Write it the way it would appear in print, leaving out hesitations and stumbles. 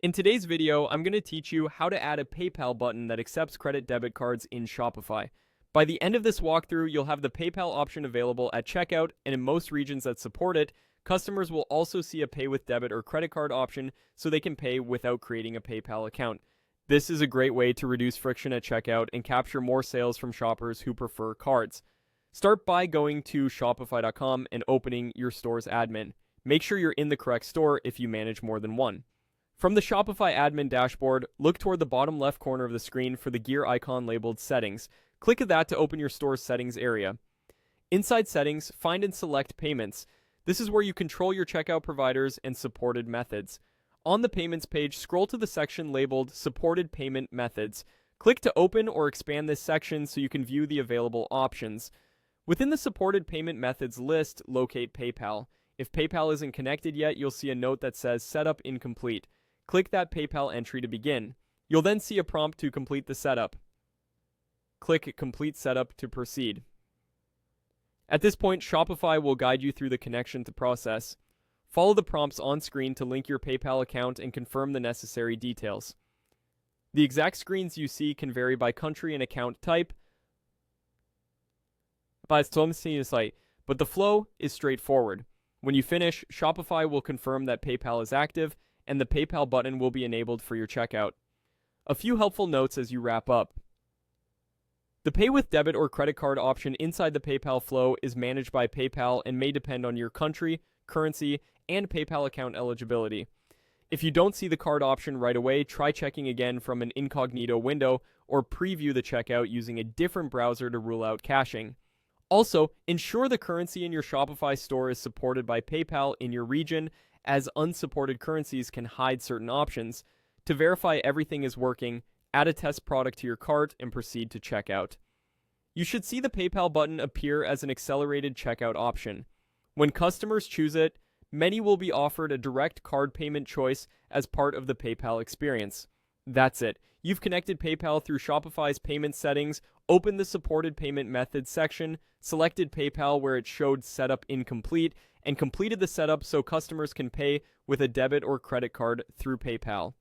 In today's video, I'm going to teach you how to add a PayPal button that accepts credit debit cards in Shopify. By the end of this walkthrough, you'll have the PayPal option available at checkout, and in most regions that support it, customers will also see a pay with debit or credit card option so they can pay without creating a PayPal account. This is a great way to reduce friction at checkout and capture more sales from shoppers who prefer cards. Start by going to Shopify.com and opening your store's admin. Make sure you're in the correct store if you manage more than one. From the Shopify admin dashboard, look toward the bottom left corner of the screen for the gear icon labeled Settings. Click that to open your store's settings area. Inside Settings, find and select Payments. This is where you control your checkout providers and supported methods. On the Payments page, scroll to the section labeled Supported Payment Methods. Click to open or expand this section so you can view the available options. Within the Supported Payment Methods list, locate PayPal. If PayPal isn't connected yet, you'll see a note that says Setup Incomplete. Click that PayPal entry to begin. You'll then see a prompt to complete the setup. Click Complete Setup to proceed. At this point, Shopify will guide you through the connection to process. Follow the prompts on screen to link your PayPal account and confirm the necessary details. The exact screens you see can vary by country and account type, but the flow is straightforward. When you finish, Shopify will confirm that PayPal is active, and the PayPal button will be enabled for your checkout. A few helpful notes as you wrap up. The Pay with Debit or Credit Card option inside the PayPal flow is managed by PayPal and may depend on your country, currency, and PayPal account eligibility. If you don't see the card option right away, try checking again from an incognito window or preview the checkout using a different browser to rule out caching. Also, ensure the currency in your Shopify store is supported by PayPal in your region, as unsupported currencies can hide certain options. To verify everything is working, add a test product to your cart and proceed to checkout. You should see the PayPal button appear as an accelerated checkout option. When customers choose it, many will be offered a direct card payment choice as part of the PayPal experience. That's it. You've connected PayPal through Shopify's payment settings, opened the supported payment methods section, selected PayPal where it showed setup incomplete, and completed the setup so customers can pay with a debit or credit card through PayPal.